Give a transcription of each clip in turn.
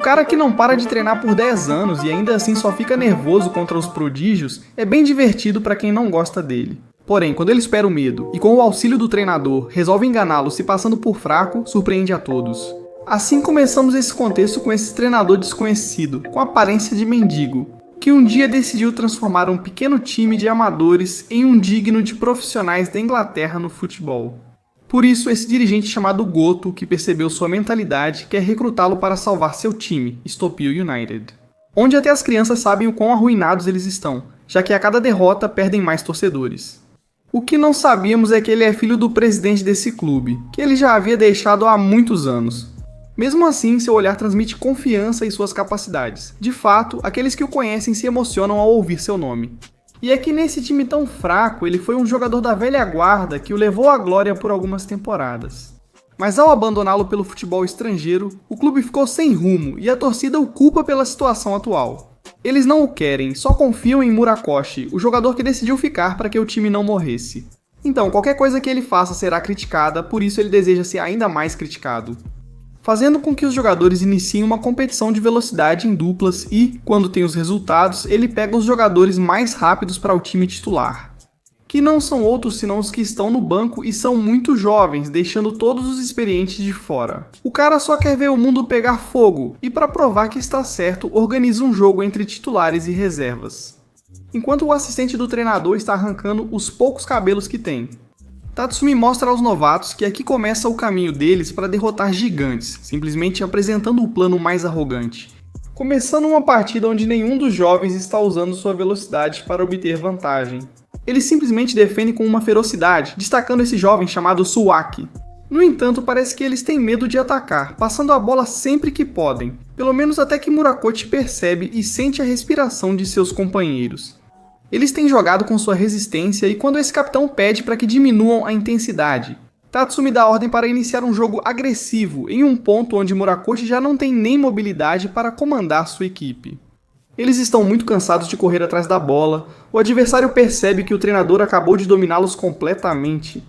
cara que não para de treinar por 10 anos e ainda assim só fica nervoso contra os prodígios é bem divertido para quem não gosta dele. Porém, quando ele espera o medo e com o auxílio do treinador resolve enganá-lo se passando por fraco, surpreende a todos. Assim começamos esse contexto com esse treinador desconhecido, com aparência de mendigo, que um dia decidiu transformar um pequeno time de amadores em um digno de profissionais da Inglaterra no futebol. Por isso, esse dirigente chamado Goto, que percebeu sua mentalidade, quer recrutá-lo para salvar seu time, Stopil United. Onde até as crianças sabem o quão arruinados eles estão, já que a cada derrota perdem mais torcedores. O que não sabíamos é que ele é filho do presidente desse clube, que ele já havia deixado há muitos anos. Mesmo assim, seu olhar transmite confiança em suas capacidades. De fato, aqueles que o conhecem se emocionam ao ouvir seu nome. E é que nesse time tão fraco, ele foi um jogador da velha guarda que o levou à glória por algumas temporadas. Mas ao abandoná-lo pelo futebol estrangeiro, o clube ficou sem rumo e a torcida o culpa pela situação atual. Eles não o querem, só confiam em Murakoshi, o jogador que decidiu ficar para que o time não morresse. Então, qualquer coisa que ele faça será criticada, por isso ele deseja ser ainda mais criticado. Fazendo com que os jogadores iniciem uma competição de velocidade em duplas e, quando tem os resultados, ele pega os jogadores mais rápidos para o time titular. Que não são outros senão os que estão no banco e são muito jovens, deixando todos os experientes de fora. O cara só quer ver o mundo pegar fogo, e para provar que está certo, organiza um jogo entre titulares e reservas. Enquanto o assistente do treinador está arrancando os poucos cabelos que tem. Tatsumi mostra aos novatos que aqui começa o caminho deles para derrotar gigantes, simplesmente apresentando o plano mais arrogante. Começando uma partida onde nenhum dos jovens está usando sua velocidade para obter vantagem. Eles simplesmente defendem com uma ferocidade, destacando esse jovem chamado Suwaki. No entanto, parece que eles têm medo de atacar, passando a bola sempre que podem, pelo menos até que Murakoshi percebe e sente a respiração de seus companheiros. Eles têm jogado com sua resistência e quando esse capitão pede para que diminuam a intensidade, Tatsumi dá ordem para iniciar um jogo agressivo em um ponto onde Murakoshi já não tem nem mobilidade para comandar sua equipe. Eles estão muito cansados de correr atrás da bola, o adversário percebe que o treinador acabou de dominá-los completamente.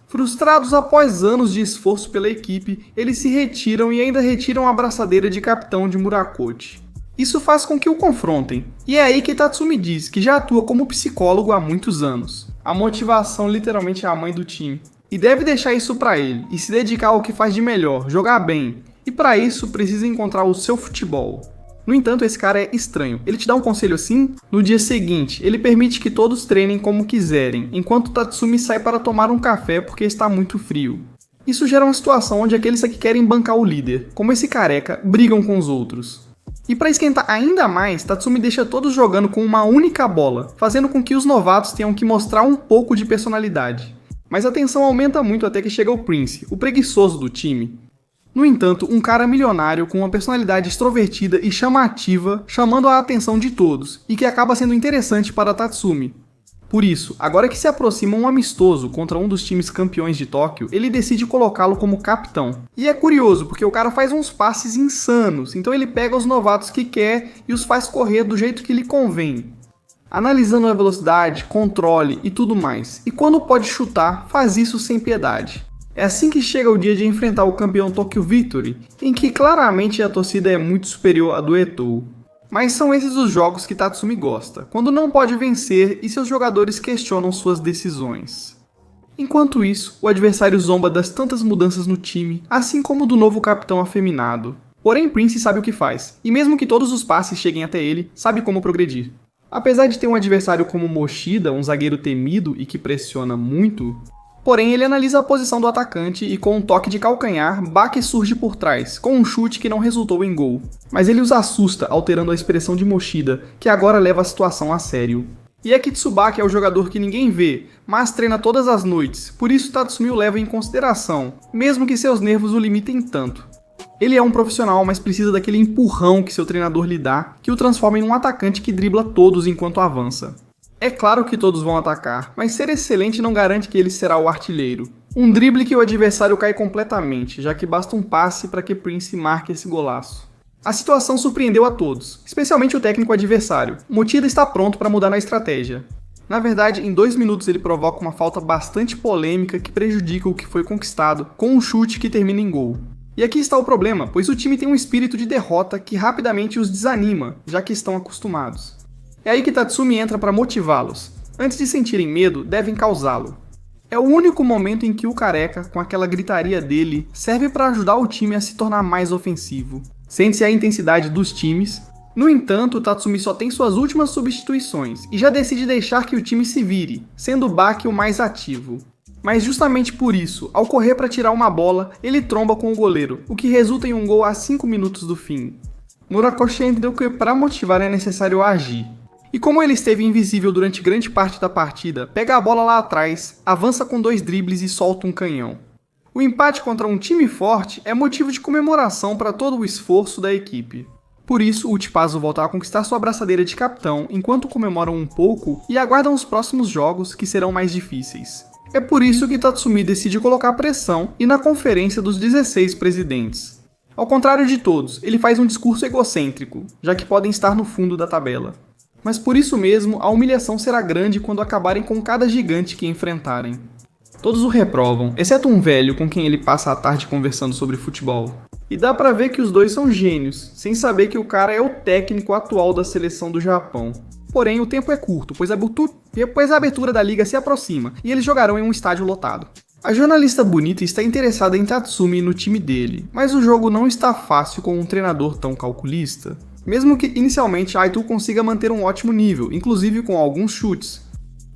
Frustrados após anos de esforço pela equipe, eles se retiram e ainda retiram a braçadeira de capitão de Murakoshi. Isso faz com que o confrontem, e é aí que Tatsumi diz que já atua como psicólogo há muitos anos. A motivação literalmente é a mãe do time. E deve deixar isso pra ele, e se dedicar ao que faz de melhor, jogar bem. E pra isso precisa encontrar o seu futebol. No entanto, esse cara é estranho. Ele te dá um conselho assim? No dia seguinte, ele permite que todos treinem como quiserem, enquanto Tatsumi sai para tomar um café porque está muito frio. Isso gera uma situação onde aqueles que querem bancar o líder, como esse careca, brigam com os outros. E para esquentar ainda mais, Tatsumi deixa todos jogando com uma única bola, fazendo com que os novatos tenham que mostrar um pouco de personalidade. Mas a tensão aumenta muito até que chega o Prince, o preguiçoso do time. No entanto, um cara milionário com uma personalidade extrovertida e chamativa, chamando a atenção de todos, e que acaba sendo interessante para Tatsumi. Por isso, agora que se aproxima um amistoso contra um dos times campeões de Tóquio, ele decide colocá-lo como capitão. E é curioso, porque o cara faz uns passes insanos, então ele pega os novatos que quer e os faz correr do jeito que lhe convém. Analisando a velocidade, controle e tudo mais. E quando pode chutar, faz isso sem piedade. É assim que chega o dia de enfrentar o campeão Tokyo Victory, em que claramente a torcida é muito superior à do Etou. Mas são esses os jogos que Tatsumi gosta, quando não pode vencer e seus jogadores questionam suas decisões. Enquanto isso, o adversário zomba das tantas mudanças no time, assim como do novo capitão afeminado. Porém, Prince sabe o que faz, e mesmo que todos os passes cheguem até ele, sabe como progredir. Apesar de ter um adversário como Mochida, um zagueiro temido e que pressiona muito, porém ele analisa a posição do atacante e com um toque de calcanhar, Bake surge por trás, com um chute que não resultou em gol. Mas ele os assusta, alterando a expressão de Mochida, que agora leva a situação a sério. E é que Tsubaki é o jogador que ninguém vê, mas treina todas as noites, por isso Tatsumi o leva em consideração, mesmo que seus nervos o limitem tanto. Ele é um profissional, mas precisa daquele empurrão que seu treinador lhe dá, que o transforma em um atacante que dribla todos enquanto avança. É claro que todos vão atacar, mas ser excelente não garante que ele será o artilheiro. Um drible que o adversário cai completamente, já que basta um passe para que Prince marque esse golaço. A situação surpreendeu a todos, especialmente o técnico adversário. Mochida está pronto para mudar na estratégia. Na verdade, em 2 minutos ele provoca uma falta bastante polêmica que prejudica o que foi conquistado, com um chute que termina em gol. E aqui está o problema, pois o time tem um espírito de derrota que rapidamente os desanima, já que estão acostumados. É aí que Tatsumi entra para motivá-los. Antes de sentirem medo, devem causá-lo. É o único momento em que o Careca, com aquela gritaria dele, serve para ajudar o time a se tornar mais ofensivo. Sente-se a intensidade dos times. No entanto, Tatsumi só tem suas últimas substituições e já decide deixar que o time se vire, sendo o Baki o mais ativo. Mas justamente por isso, ao correr para tirar uma bola, ele tromba com o goleiro, o que resulta em um gol a 5 minutos do fim. Murakoshi entendeu que para motivar é necessário agir. E como ele esteve invisível durante grande parte da partida, pega a bola lá atrás, avança com 2 dribles e solta um canhão. O empate contra um time forte é motivo de comemoração para todo o esforço da equipe. Por isso, o Tipazo volta a conquistar sua braçadeira de capitão enquanto comemoram um pouco e aguardam os próximos jogos que serão mais difíceis. É por isso que Tatsumi decide colocar pressão e na conferência dos 16 presidentes. Ao contrário de todos, ele faz um discurso egocêntrico, já que podem estar no fundo da tabela. Mas por isso mesmo, a humilhação será grande quando acabarem com cada gigante que enfrentarem. Todos o reprovam, exceto um velho com quem ele passa a tarde conversando sobre futebol. E dá pra ver que os dois são gênios, sem saber que o cara é o técnico atual da seleção do Japão. Porém, o tempo é curto, pois a abertura da liga se aproxima, e eles jogarão em um estádio lotado. A jornalista bonita está interessada em Tatsumi e no time dele, mas o jogo não está fácil com um treinador tão calculista. Mesmo que inicialmente Aitu consiga manter um ótimo nível, inclusive com alguns chutes.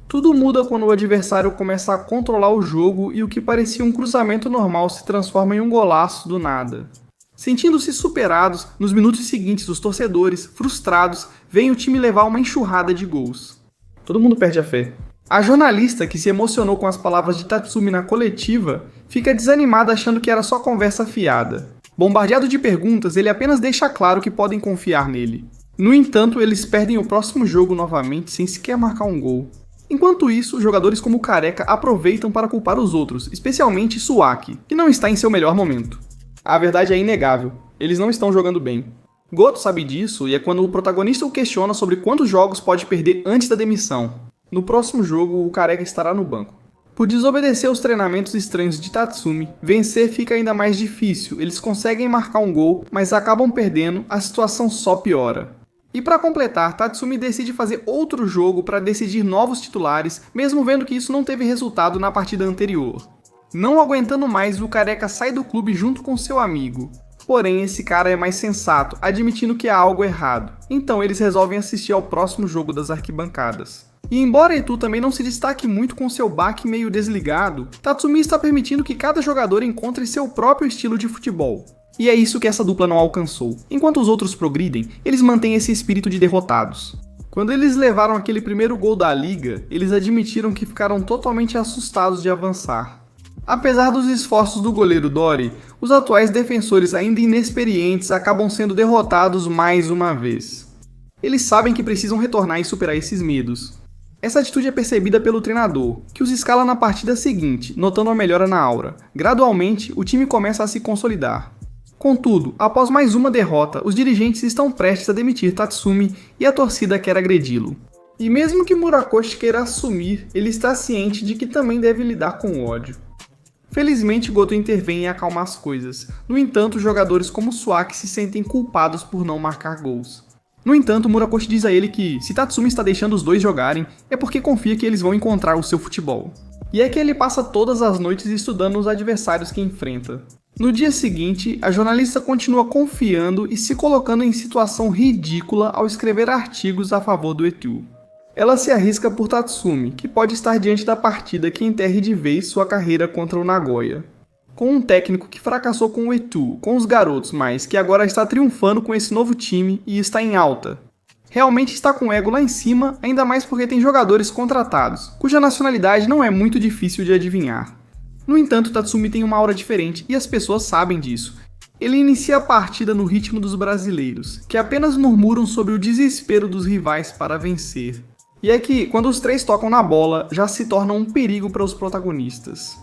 Tudo muda quando o adversário começa a controlar o jogo e o que parecia um cruzamento normal se transforma em um golaço do nada. Sentindo-se superados, nos minutos seguintes os torcedores, frustrados, veem o time levar uma enxurrada de gols. Todo mundo perde a fé. A jornalista, que se emocionou com as palavras de Tatsumi na coletiva, fica desanimada achando que era só conversa fiada. Bombardeado de perguntas, ele apenas deixa claro que podem confiar nele. No entanto, eles perdem o próximo jogo novamente sem sequer marcar um gol. Enquanto isso, jogadores como o Careca aproveitam para culpar os outros, especialmente Suaki, que não está em seu melhor momento. A verdade é inegável, eles não estão jogando bem. Goto sabe disso e é quando o protagonista o questiona sobre quantos jogos pode perder antes da demissão. No próximo jogo, o Careca estará no banco. Por desobedecer aos treinamentos estranhos de Tatsumi, vencer fica ainda mais difícil, eles conseguem marcar um gol, mas acabam perdendo, a situação só piora. E para completar, Tatsumi decide fazer outro jogo para decidir novos titulares, mesmo vendo que isso não teve resultado na partida anterior. Não aguentando mais, o Careca sai do clube junto com seu amigo. Porém, esse cara é mais sensato, admitindo que há algo errado. Então eles resolvem assistir ao próximo jogo das arquibancadas. E embora Etu também não se destaque muito com seu baque meio desligado, Tatsumi está permitindo que cada jogador encontre seu próprio estilo de futebol. E é isso que essa dupla não alcançou. Enquanto os outros progridem, eles mantêm esse espírito de derrotados. Quando eles levaram aquele primeiro gol da liga, eles admitiram que ficaram totalmente assustados de avançar. Apesar dos esforços do goleiro Dori, os atuais defensores ainda inexperientes acabam sendo derrotados mais uma vez. Eles sabem que precisam retornar e superar esses medos. Essa atitude é percebida pelo treinador, que os escala na partida seguinte, notando a melhora na aura. Gradualmente, o time começa a se consolidar. Contudo, após mais uma derrota, os dirigentes estão prestes a demitir Tatsumi e a torcida quer agredi-lo. E mesmo que Murakoshi queira assumir, ele está ciente de que também deve lidar com o ódio. Felizmente, Goto intervém e acalma as coisas. No entanto, jogadores como Suaki se sentem culpados por não marcar gols. No entanto, Murakoshi diz a ele que, se Tatsumi está deixando os dois jogarem, é porque confia que eles vão encontrar o seu futebol. E é que ele passa todas as noites estudando os adversários que enfrenta. No dia seguinte, a jornalista continua confiando e se colocando em situação ridícula ao escrever artigos a favor do Etu. Ela se arrisca por Tatsumi, que pode estar diante da partida que enterre de vez sua carreira contra o Nagoya. Com um técnico que fracassou com o Etu, com os garotos, mas que agora está triunfando com esse novo time e está em alta. Realmente está com o ego lá em cima, ainda mais porque tem jogadores contratados, cuja nacionalidade não é muito difícil de adivinhar. No entanto, Tatsumi tem uma aura diferente e as pessoas sabem disso. Ele inicia a partida no ritmo dos brasileiros, que apenas murmuram sobre o desespero dos rivais para vencer. E é que, quando os três tocam na bola, já se torna um perigo para os protagonistas.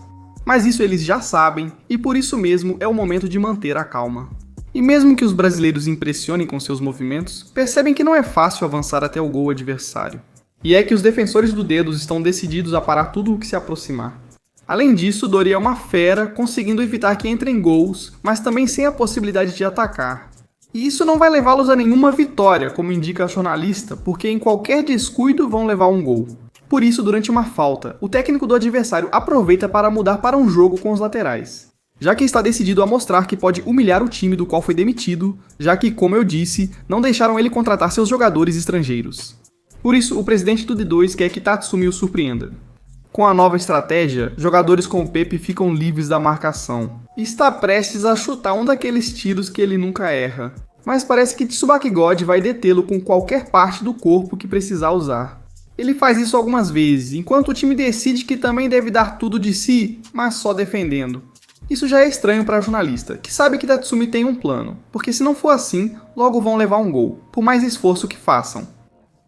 Mas isso eles já sabem, e por isso mesmo é o momento de manter a calma. E mesmo que os brasileiros impressionem com seus movimentos, percebem que não é fácil avançar até o gol adversário. E é que os defensores do Dedos estão decididos a parar tudo o que se aproximar. Além disso, Dori é uma fera, conseguindo evitar que entrem gols, mas também sem a possibilidade de atacar. E isso não vai levá-los a nenhuma vitória, como indica a jornalista, porque em qualquer descuido vão levar um gol. Por isso, durante uma falta, o técnico do adversário aproveita para mudar para um jogo com os laterais, já que está decidido a mostrar que pode humilhar o time do qual foi demitido, já que, como eu disse, não deixaram ele contratar seus jogadores estrangeiros. Por isso, o presidente do D2 quer que Tatsumi o surpreenda. Com a nova estratégia, jogadores como Pepe ficam livres da marcação, e está prestes a chutar um daqueles tiros que ele nunca erra. Mas parece que Tsubaki God vai detê-lo com qualquer parte do corpo que precisar usar. Ele faz isso algumas vezes, enquanto o time decide que também deve dar tudo de si, mas só defendendo. Isso já é estranho para a jornalista, que sabe que Tatsumi tem um plano, porque se não for assim, logo vão levar um gol, por mais esforço que façam.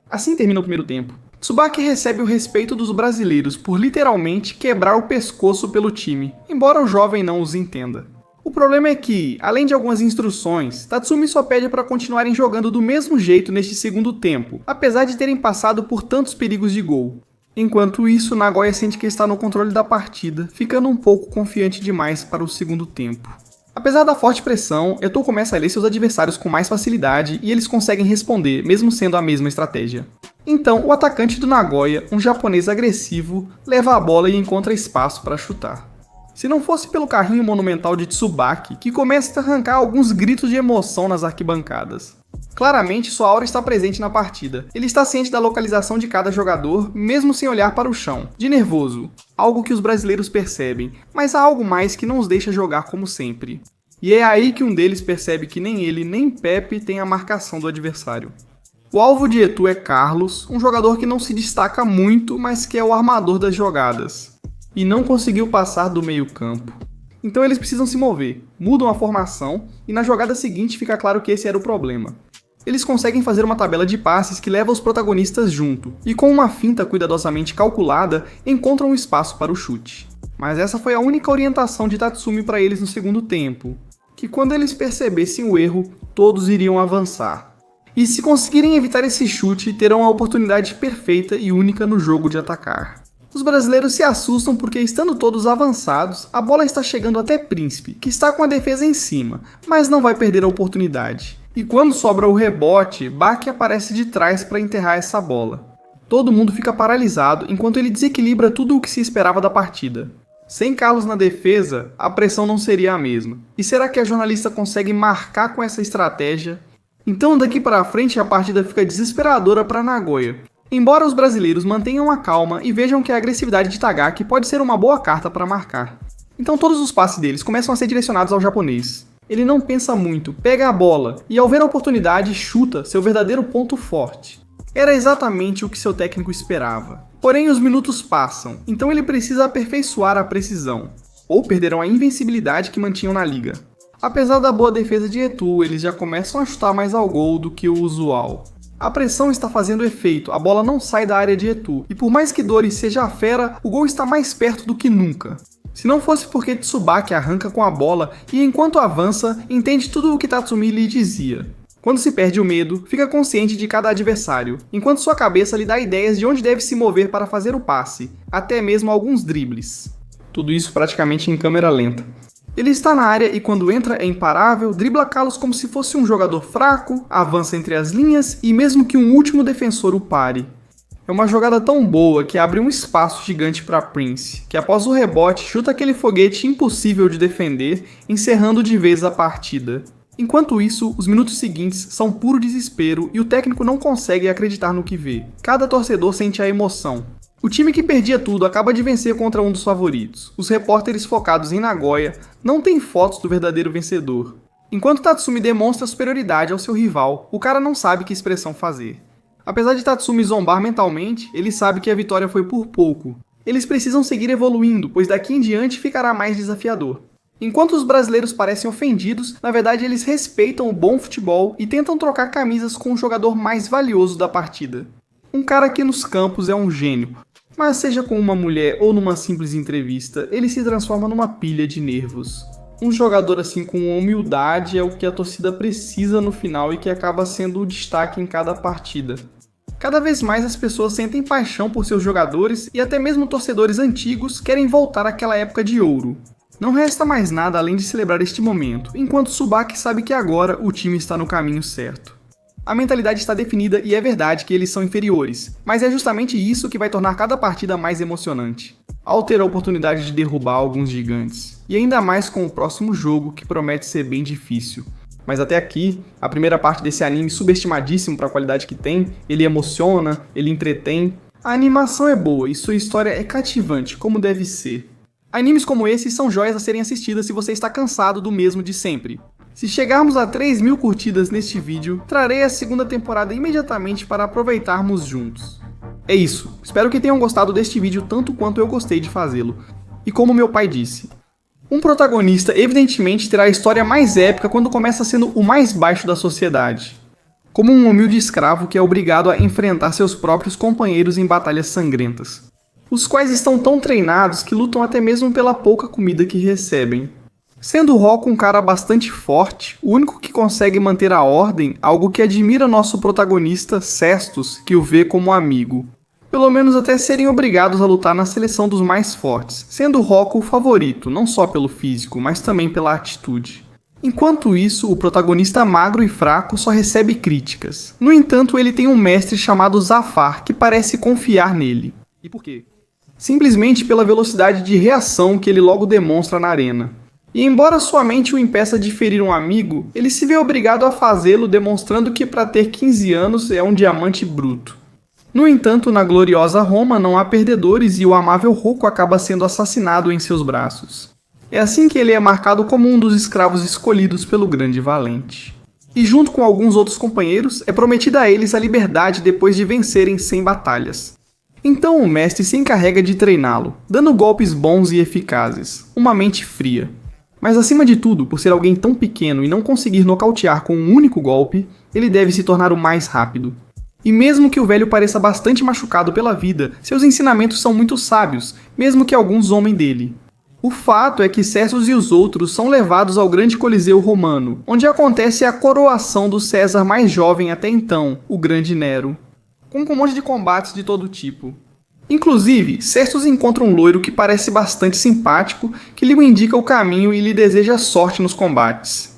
Assim termina o primeiro tempo. Tsubaki recebe o respeito dos brasileiros por literalmente quebrar o pescoço pelo time, embora o jovem não os entenda. O problema é que, além de algumas instruções, Tatsumi só pede para continuarem jogando do mesmo jeito neste segundo tempo, apesar de terem passado por tantos perigos de gol. Enquanto isso, Nagoya sente que está no controle da partida, ficando um pouco confiante demais para o segundo tempo. Apesar da forte pressão, Eto'o começa a ler seus adversários com mais facilidade e eles conseguem responder, mesmo sendo a mesma estratégia. Então, o atacante do Nagoya, um japonês agressivo, leva a bola e encontra espaço para chutar. Se não fosse pelo carrinho monumental de Tsubaki, que começa a arrancar alguns gritos de emoção nas arquibancadas. Claramente, sua aura está presente na partida. Ele está ciente da localização de cada jogador, mesmo sem olhar para o chão, de nervoso. Algo que os brasileiros percebem, mas há algo mais que não os deixa jogar como sempre. E é aí que um deles percebe que nem ele nem Pepe tem a marcação do adversário. O alvo de Eto'o é Carlos, um jogador que não se destaca muito, mas que é o armador das jogadas. E não conseguiu passar do meio campo. Então eles precisam se mover, mudam a formação, e na jogada seguinte fica claro que esse era o problema. Eles conseguem fazer uma tabela de passes que leva os protagonistas junto, e com uma finta cuidadosamente calculada, encontram um espaço para o chute. Mas essa foi a única orientação de Tatsumi para eles no segundo tempo, que quando eles percebessem o erro, todos iriam avançar. E se conseguirem evitar esse chute, terão a oportunidade perfeita e única no jogo de atacar. Os brasileiros se assustam porque, estando todos avançados, a bola está chegando até Príncipe, que está com a defesa em cima, mas não vai perder a oportunidade. E quando sobra o rebote, Baki aparece de trás para enterrar essa bola. Todo mundo fica paralisado enquanto ele desequilibra tudo o que se esperava da partida. Sem Carlos na defesa, a pressão não seria a mesma. E será que a jornalista consegue marcar com essa estratégia? Então daqui para frente a partida fica desesperadora para Nagoya. Embora os brasileiros mantenham a calma e vejam que a agressividade de Tagaki pode ser uma boa carta para marcar. Então todos os passes deles começam a ser direcionados ao japonês. Ele não pensa muito, pega a bola e ao ver a oportunidade chuta seu verdadeiro ponto forte. Era exatamente o que seu técnico esperava. Porém os minutos passam, então ele precisa aperfeiçoar a precisão, ou perderão a invencibilidade que mantinham na liga. Apesar da boa defesa de Eto'o, eles já começam a chutar mais ao gol do que o usual. A pressão está fazendo efeito, a bola não sai da área de Eto'o, e por mais que Dori seja a fera, o gol está mais perto do que nunca. Se não fosse porque Tsubaki arranca com a bola e enquanto avança, entende tudo o que Tatsumi lhe dizia. Quando se perde o medo, fica consciente de cada adversário, enquanto sua cabeça lhe dá ideias de onde deve se mover para fazer o passe, até mesmo alguns dribles. Tudo isso praticamente em câmera lenta. Ele está na área e quando entra é imparável, dribla Carlos como se fosse um jogador fraco, avança entre as linhas e mesmo que um último defensor o pare. É uma jogada tão boa que abre um espaço gigante para Prince, que após o rebote chuta aquele foguete impossível de defender, encerrando de vez a partida. Enquanto isso, os minutos seguintes são puro desespero e o técnico não consegue acreditar no que vê. Cada torcedor sente a emoção. O time que perdia tudo acaba de vencer contra um dos favoritos. Os repórteres focados em Nagoya não têm fotos do verdadeiro vencedor. Enquanto Tatsumi demonstra superioridade ao seu rival, o cara não sabe que expressão fazer. Apesar de Tatsumi zombar mentalmente, ele sabe que a vitória foi por pouco. Eles precisam seguir evoluindo, pois daqui em diante ficará mais desafiador. Enquanto os brasileiros parecem ofendidos, na verdade eles respeitam o bom futebol e tentam trocar camisas com o jogador mais valioso da partida. Um cara que nos campos é um gênio, mas seja com uma mulher ou numa simples entrevista, ele se transforma numa pilha de nervos. Um jogador assim com humildade é o que a torcida precisa no final e que acaba sendo o destaque em cada partida. Cada vez mais as pessoas sentem paixão por seus jogadores e até mesmo torcedores antigos querem voltar àquela época de ouro. Não resta mais nada além de celebrar este momento, enquanto Tsubaki sabe que agora o time está no caminho certo. A mentalidade está definida e é verdade que eles são inferiores, mas é justamente isso que vai tornar cada partida mais emocionante, ao ter a oportunidade de derrubar alguns gigantes, e ainda mais com o próximo jogo que promete ser bem difícil. Mas até aqui, a primeira parte desse anime subestimadíssimo para a qualidade que tem, ele emociona, ele entretém, a animação é boa e sua história é cativante, como deve ser. Animes como esse são joias a serem assistidas se você está cansado do mesmo de sempre. Se chegarmos a 3.000 curtidas neste vídeo, trarei a segunda temporada imediatamente para aproveitarmos juntos. É isso, espero que tenham gostado deste vídeo tanto quanto eu gostei de fazê-lo. E como meu pai disse, um protagonista evidentemente terá a história mais épica quando começa sendo o mais baixo da sociedade. Como um humilde escravo que é obrigado a enfrentar seus próprios companheiros em batalhas sangrentas, os quais estão tão treinados que lutam até mesmo pela pouca comida que recebem. Sendo Roku um cara bastante forte, o único que consegue manter a ordem, algo que admira nosso protagonista, Cestus, que o vê como amigo. Pelo menos até serem obrigados a lutar na seleção dos mais fortes, sendo Roku o favorito, não só pelo físico, mas também pela atitude. Enquanto isso, o protagonista magro e fraco só recebe críticas. No entanto, ele tem um mestre chamado Zafar, que parece confiar nele. E por quê? Simplesmente pela velocidade de reação que ele logo demonstra na arena. E embora sua mente o impeça de ferir um amigo, ele se vê obrigado a fazê-lo demonstrando que para ter 15 anos é um diamante bruto. No entanto, na gloriosa Roma não há perdedores e o amável Roku acaba sendo assassinado em seus braços. É assim que ele é marcado como um dos escravos escolhidos pelo grande valente. E junto com alguns outros companheiros, é prometida a eles a liberdade depois de vencerem 100 batalhas. Então o mestre se encarrega de treiná-lo, dando golpes bons e eficazes, uma mente fria. Mas acima de tudo, por ser alguém tão pequeno e não conseguir nocautear com um único golpe, ele deve se tornar o mais rápido. E mesmo que o velho pareça bastante machucado pela vida, seus ensinamentos são muito sábios, mesmo que alguns zombem dele. O fato é que Cestus e os outros são levados ao grande coliseu romano, onde acontece a coroação do César mais jovem até então, o grande Nero, com um monte de combates de todo tipo. Inclusive, Cestus encontra um loiro que parece bastante simpático, que lhe indica o caminho e lhe deseja sorte nos combates,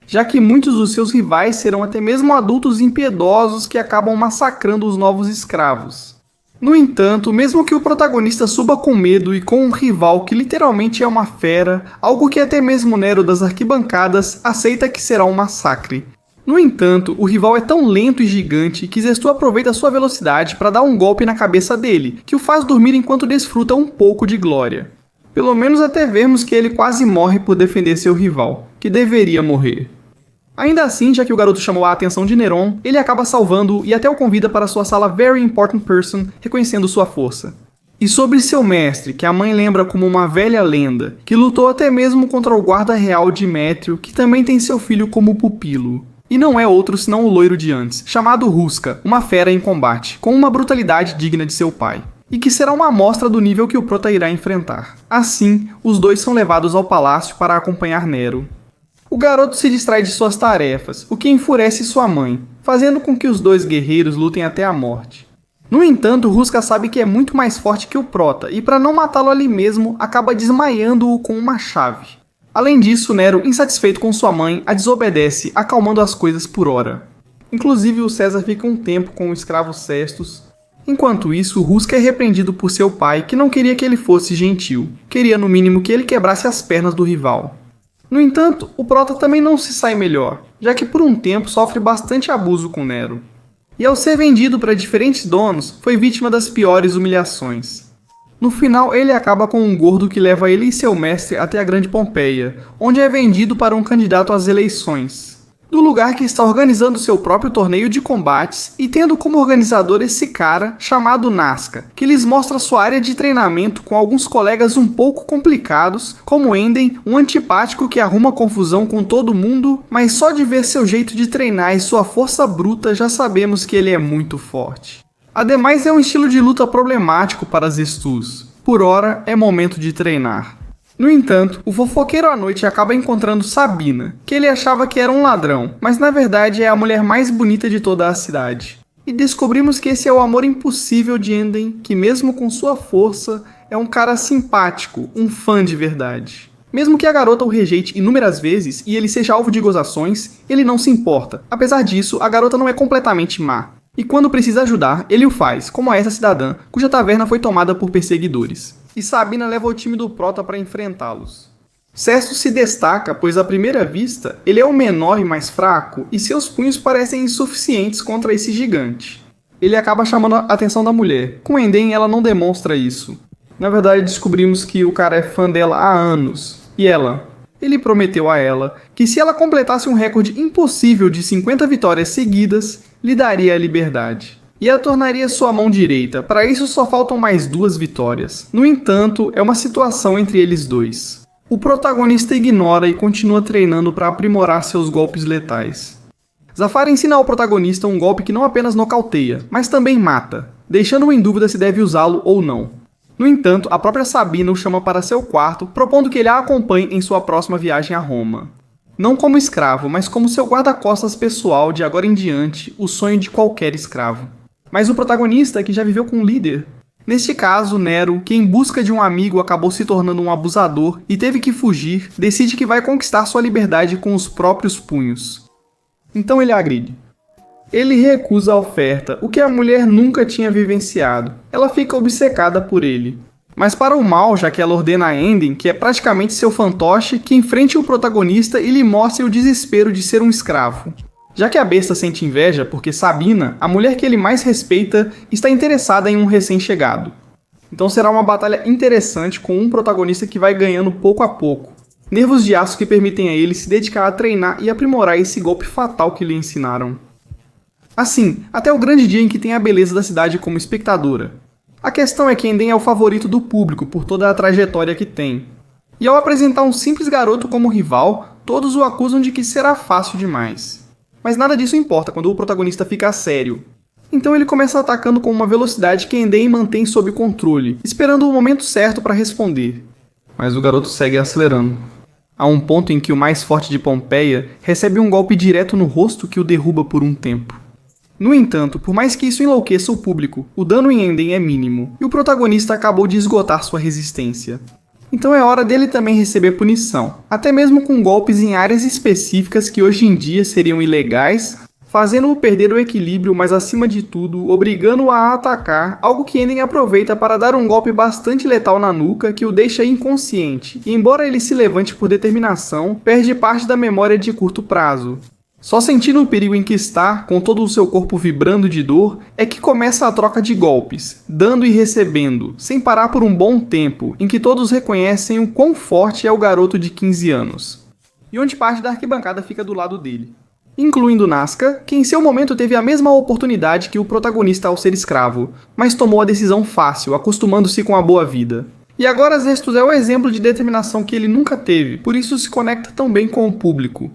já que muitos dos seus rivais serão até mesmo adultos impiedosos que acabam massacrando os novos escravos. No entanto, mesmo que o protagonista suba com medo e com um rival que literalmente é uma fera, algo que até mesmo Nero das arquibancadas aceita que será um massacre. No entanto, o rival é tão lento e gigante que Zestu aproveita sua velocidade para dar um golpe na cabeça dele, que o faz dormir enquanto desfruta um pouco de glória. Pelo menos até vermos que ele quase morre por defender seu rival, que deveria morrer. Ainda assim, já que o garoto chamou a atenção de Neron, ele acaba salvando-o e até o convida para sua sala Very Important Person, reconhecendo sua força. E sobre seu mestre, que a mãe lembra como uma velha lenda, que lutou até mesmo contra o guarda real Dimétrio, que também tem seu filho como pupilo. E não é outro senão o loiro de antes, chamado Ruska, uma fera em combate, com uma brutalidade digna de seu pai, e que será uma amostra do nível que o prota irá enfrentar. Assim, os dois são levados ao palácio para acompanhar Nero. O garoto se distrai de suas tarefas, o que enfurece sua mãe, fazendo com que os dois guerreiros lutem até a morte. No entanto, Ruska sabe que é muito mais forte que o prota, e para não matá-lo ali mesmo, acaba desmaiando-o com uma chave. Além disso, Nero, insatisfeito com sua mãe, a desobedece, acalmando as coisas por hora. Inclusive, o César fica um tempo com o escravo Cestus. Enquanto isso, Ruska é repreendido por seu pai, que não queria que ele fosse gentil. Queria, no mínimo, que ele quebrasse as pernas do rival. No entanto, o prota também não se sai melhor, já que por um tempo sofre bastante abuso com Nero. E ao ser vendido para diferentes donos, foi vítima das piores humilhações. No final, ele acaba com um gordo que leva ele e seu mestre até a Grande Pompeia, onde é vendido para um candidato às eleições, do lugar que está organizando seu próprio torneio de combates e tendo como organizador esse cara chamado Nazca, que lhes mostra sua área de treinamento com alguns colegas um pouco complicados, como Enden, um antipático que arruma confusão com todo mundo, mas só de ver seu jeito de treinar e sua força bruta já sabemos que ele é muito forte. Ademais, é um estilo de luta problemático para Zestus. Por ora, é momento de treinar. No entanto, o fofoqueiro à noite acaba encontrando Sabina, que ele achava que era um ladrão, mas na verdade é a mulher mais bonita de toda a cidade. E descobrimos que esse é o amor impossível de Enden, que mesmo com sua força, é um cara simpático, um fã de verdade. Mesmo que a garota o rejeite inúmeras vezes e ele seja alvo de gozações, ele não se importa. Apesar disso, a garota não é completamente má. E quando precisa ajudar, ele o faz, como a essa cidadã, cuja taverna foi tomada por perseguidores. E Sabina leva o time do Prota para enfrentá-los. Cestus se destaca, pois à primeira vista, ele é o menor e mais fraco, e seus punhos parecem insuficientes contra esse gigante. Ele acaba chamando a atenção da mulher. Com Enden, ela não demonstra isso. Na verdade, descobrimos que o cara é fã dela há anos. E ela? Ele prometeu a ela que se ela completasse um recorde impossível de 50 vitórias seguidas, lhe daria a liberdade. E a tornaria sua mão direita. Para isso só faltam mais 2 vitórias. No entanto, é uma situação entre eles dois. O protagonista ignora e continua treinando para aprimorar seus golpes letais. Zafar ensina ao protagonista um golpe que não apenas nocauteia, mas também mata, deixando-o em dúvida se deve usá-lo ou não. No entanto, a própria Sabina o chama para seu quarto, propondo que ele a acompanhe em sua próxima viagem a Roma. Não como escravo, mas como seu guarda-costas pessoal de agora em diante, o sonho de qualquer escravo. Mas o protagonista, que já viveu com um líder. Neste caso, Nero, que em busca de um amigo acabou se tornando um abusador e teve que fugir, decide que vai conquistar sua liberdade com os próprios punhos. Então ele agride. Ele recusa a oferta, o que a mulher nunca tinha vivenciado. Ela fica obcecada por ele. Mas para o mal, já que ela ordena a Enden, que é praticamente seu fantoche, que enfrente o protagonista e lhe mostre o desespero de ser um escravo. Já que a besta sente inveja porque Sabina, a mulher que ele mais respeita, está interessada em um recém-chegado. Então será uma batalha interessante com um protagonista que vai ganhando pouco a pouco. Nervos de aço que permitem a ele se dedicar a treinar e aprimorar esse golpe fatal que lhe ensinaram. Assim, até o grande dia em que tem a beleza da cidade como espectadora. A questão é que Enden é o favorito do público por toda a trajetória que tem. E ao apresentar um simples garoto como rival, todos o acusam de que será fácil demais. Mas nada disso importa quando o protagonista fica sério. Então ele começa atacando com uma velocidade que Enden mantém sob controle, esperando o momento certo para responder. Mas o garoto segue acelerando. Há um ponto em que o mais forte de Pompeia recebe um golpe direto no rosto que o derruba por um tempo. No entanto, por mais que isso enlouqueça o público, o dano em Enden é mínimo, e o protagonista acabou de esgotar sua resistência. Então é hora dele também receber punição, até mesmo com golpes em áreas específicas que hoje em dia seriam ilegais, fazendo-o perder o equilíbrio, mas acima de tudo, obrigando-o a atacar, algo que Enden aproveita para dar um golpe bastante letal na nuca que o deixa inconsciente, e embora ele se levante por determinação, perde parte da memória de curto prazo. Só sentindo o perigo em que está, com todo o seu corpo vibrando de dor, é que começa a troca de golpes, dando e recebendo, sem parar por um bom tempo, em que todos reconhecem o quão forte é o garoto de 15 anos. E onde parte da arquibancada fica do lado dele. Incluindo Nazca, que em seu momento teve a mesma oportunidade que o protagonista ao ser escravo, mas tomou a decisão fácil, acostumando-se com a boa vida. E agora Zestus é o exemplo de determinação que ele nunca teve, por isso se conecta tão bem com o público.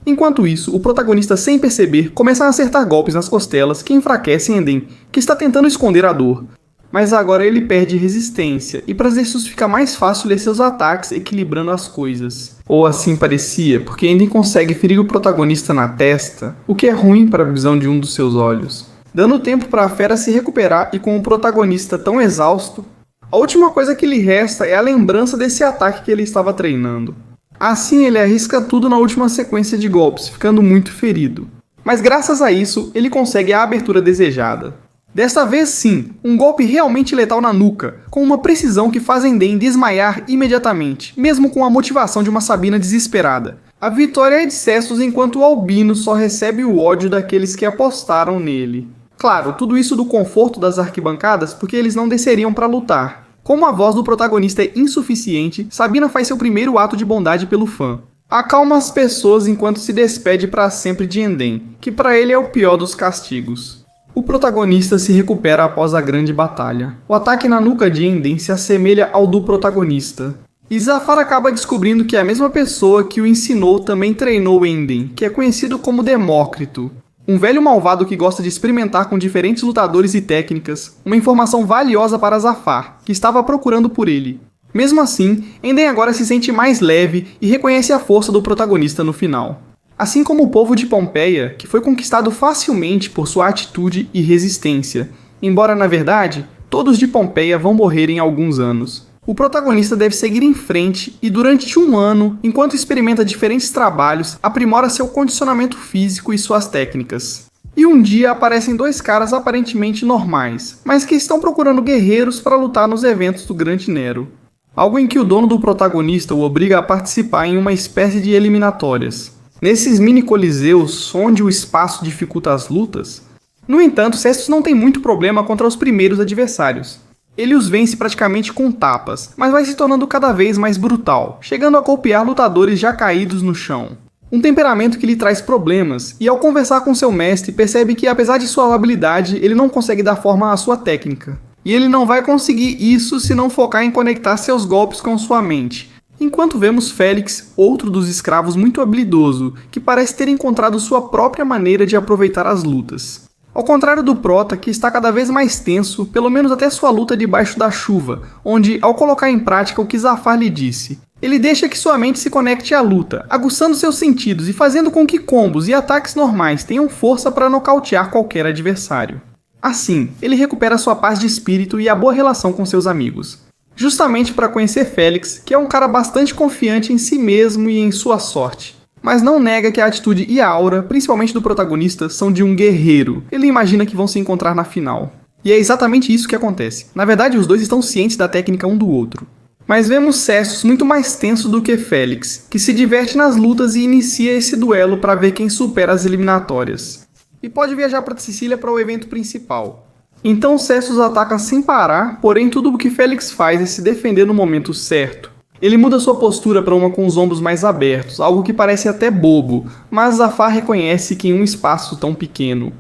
Enquanto isso, o protagonista, sem perceber, começa a acertar golpes nas costelas que enfraquecem Enden, que está tentando esconder a dor. Mas agora ele perde resistência, e para Zestus fica mais fácil ler seus ataques equilibrando as coisas. Ou assim parecia, porque Enden consegue ferir o protagonista na testa, o que é ruim para a visão de um dos seus olhos. Dando tempo para a fera se recuperar e com o protagonista tão exausto, a última coisa que lhe resta é a lembrança desse ataque que ele estava treinando. Assim ele arrisca tudo na última sequência de golpes, ficando muito ferido. Mas graças a isso, ele consegue a abertura desejada. Desta vez sim, um golpe realmente letal na nuca, com uma precisão que faz Enden desmaiar imediatamente, mesmo com a motivação de uma Sabina desesperada. A vitória é de Cestus enquanto o Albino só recebe o ódio daqueles que apostaram nele. Claro, tudo isso do conforto das arquibancadas porque eles não desceriam para lutar. Como a voz do protagonista é insuficiente, Sabina faz seu primeiro ato de bondade pelo fã. Acalma as pessoas enquanto se despede para sempre de Enden, que para ele é o pior dos castigos. O protagonista se recupera após a grande batalha. O ataque na nuca de Enden se assemelha ao do protagonista. E Zafar acaba descobrindo que a mesma pessoa que o ensinou também treinou Enden, que é conhecido como Demócrito. Um velho malvado que gosta de experimentar com diferentes lutadores e técnicas, uma informação valiosa para Zafar, que estava procurando por ele. Mesmo assim, Enden agora se sente mais leve e reconhece a força do protagonista no final. assim como o povo de Pompeia, que foi conquistado facilmente por sua atitude e resistência, embora na verdade, todos de Pompeia vão morrer em alguns anos. O protagonista deve seguir em frente e durante um ano, enquanto experimenta diferentes trabalhos, aprimora seu condicionamento físico e suas técnicas. E um dia aparecem dois caras aparentemente normais, mas que estão procurando guerreiros para lutar nos eventos do Grande Nero. Algo em que o dono do protagonista o obriga a participar em uma espécie de eliminatórias. Nesses mini-coliseus, onde o espaço dificulta as lutas. No entanto, Cestus não tem muito problema contra os primeiros adversários. Ele os vence praticamente com tapas, mas vai se tornando cada vez mais brutal, chegando a golpear lutadores já caídos no chão. Um temperamento que lhe traz problemas, e ao conversar com seu mestre percebe que apesar de sua habilidade, ele não consegue dar forma à sua técnica. E ele não vai conseguir isso se não focar em conectar seus golpes com sua mente. Enquanto vemos Félix, outro dos escravos muito habilidoso, que parece ter encontrado sua própria maneira de aproveitar as lutas. Ao contrário do Prota, que está cada vez mais tenso, pelo menos até sua luta debaixo da chuva, onde, ao colocar em prática o que Zafar lhe disse, ele deixa que sua mente se conecte à luta, aguçando seus sentidos e fazendo com que combos e ataques normais tenham força para nocautear qualquer adversário. Assim, ele recupera sua paz de espírito e a boa relação com seus amigos. Justamente para conhecer Félix, que é um cara bastante confiante em si mesmo e em sua sorte. Mas não nega que a atitude e a aura, principalmente do protagonista, são de um guerreiro. Ele imagina que vão se encontrar na final. E é exatamente isso que acontece. Na verdade, os dois estão cientes da técnica um do outro. Mas vemos Cestus muito mais tenso do que Félix, que se diverte nas lutas e inicia esse duelo para ver quem supera as eliminatórias. E pode viajar para Sicília para o evento principal. Então Cestus ataca sem parar, porém tudo o que Félix faz é se defender no momento certo. Ele muda sua postura para uma com os ombros mais abertos, algo que parece até bobo, mas Zafar reconhece que em um espaço tão pequeno.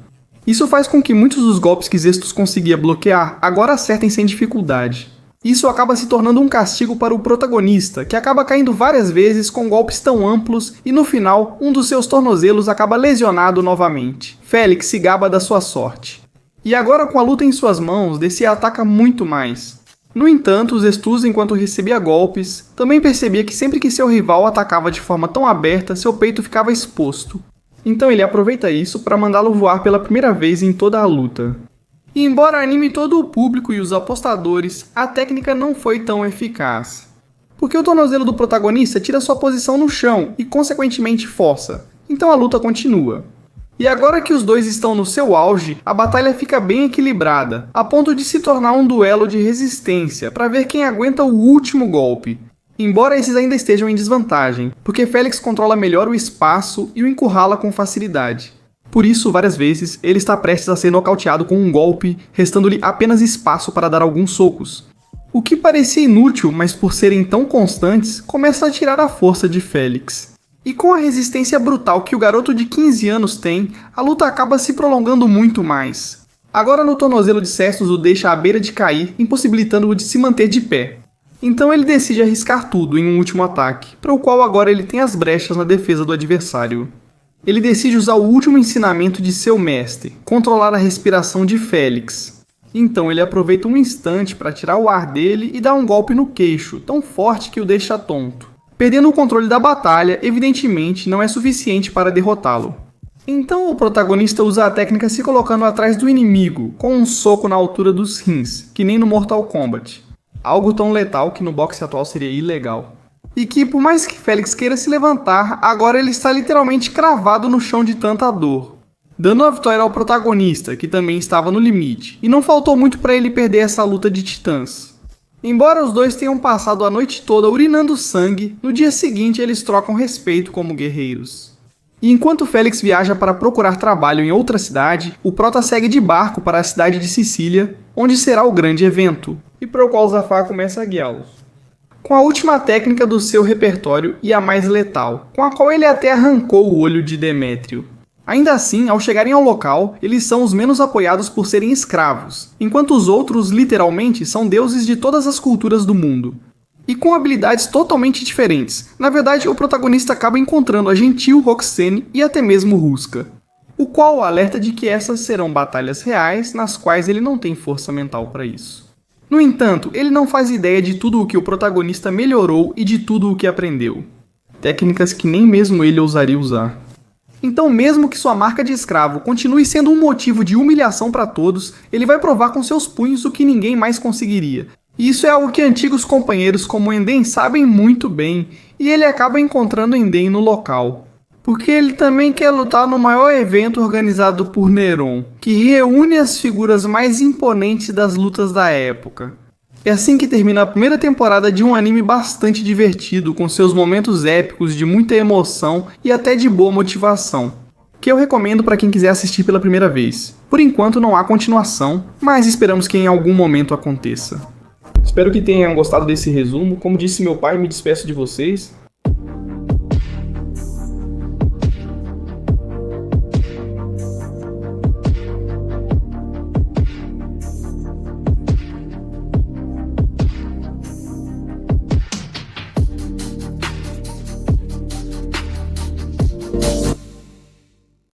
Isso faz com que muitos dos golpes que Cestus conseguia bloquear agora acertem sem dificuldade. Isso acaba se tornando um castigo para o protagonista, que acaba caindo várias vezes com golpes tão amplos e no final, um dos seus tornozelos acaba lesionado novamente. Félix se gaba da sua sorte. E agora com a luta em suas mãos, Descia ataca muito mais. No entanto, Cestus, enquanto recebia golpes, também percebia que sempre que seu rival atacava de forma tão aberta, seu peito ficava exposto. Então ele aproveita isso para mandá-lo voar pela primeira vez em toda a luta. E embora anime todo o público e os apostadores, a técnica não foi tão eficaz. Porque o tornozelo do protagonista tira sua posição no chão e consequentemente força, então a luta continua. E agora que os dois estão no seu auge, a batalha fica bem equilibrada, a ponto de se tornar um duelo de resistência para ver quem aguenta o último golpe. Embora esses ainda estejam em desvantagem, porque Félix controla melhor o espaço e o encurrala com facilidade. Por isso, várias vezes, ele está prestes a ser nocauteado com um golpe, restando-lhe apenas espaço para dar alguns socos. O que parecia inútil, mas por serem tão constantes, começa a tirar a força de Félix. E com a resistência brutal que o garoto de 15 anos tem, a luta acaba se prolongando muito mais. Agora no tornozelo de Cestus o deixa à beira de cair, impossibilitando-o de se manter de pé. Então ele decide arriscar tudo em um último ataque, para o qual agora ele tem as brechas na defesa do adversário. Ele decide usar o último ensinamento de seu mestre, controlar a respiração de Félix. Então ele aproveita um instante para tirar o ar dele e dar um golpe no queixo, tão forte que o deixa tonto. Perdendo o controle da batalha, evidentemente não é suficiente para derrotá-lo. Então o protagonista usa a técnica se colocando atrás do inimigo, com um soco na altura dos rins, que nem no Mortal Kombat. Algo tão letal que no boxe atual seria ilegal. E que, por mais que Félix queira se levantar, agora ele está literalmente cravado no chão de tanta dor. Dando a vitória ao protagonista, que também estava no limite, e não faltou muito para ele perder essa luta de titãs. Embora os dois tenham passado a noite toda urinando sangue, no dia seguinte eles trocam respeito como guerreiros. E enquanto Félix viaja para procurar trabalho em outra cidade, o Prota segue de barco para a cidade de Sicília, onde será o grande evento, e para o qual Zafar começa a guiá-los. Com a última técnica do seu repertório e a mais letal, com a qual ele até arrancou o olho de Demétrio. Ainda assim, ao chegarem ao local, eles são os menos apoiados por serem escravos, enquanto os outros, literalmente, são deuses de todas as culturas do mundo. E com habilidades totalmente diferentes. Na verdade, o protagonista acaba encontrando a gentil Roxane e até mesmo Ruska, o qual o alerta de que essas serão batalhas reais, nas quais ele não tem força mental para isso. No entanto, ele não faz ideia de tudo o que o protagonista melhorou e de tudo o que aprendeu. Técnicas que nem mesmo ele ousaria usar. Então, mesmo que sua marca de escravo continue sendo um motivo de humilhação para todos, ele vai provar com seus punhos o que ninguém mais conseguiria. E isso é algo que antigos companheiros como Enden sabem muito bem, e ele acaba encontrando Enden no local. Porque ele também quer lutar no maior evento organizado por Neron, que reúne as figuras mais imponentes das lutas da época. É assim que termina a primeira temporada de um anime bastante divertido, com seus momentos épicos de muita emoção e até de boa motivação, que eu recomendo para quem quiser assistir pela primeira vez. Por enquanto não há continuação, mas esperamos que em algum momento aconteça. Espero que tenham gostado desse resumo. Como disse meu pai, me despeço de vocês.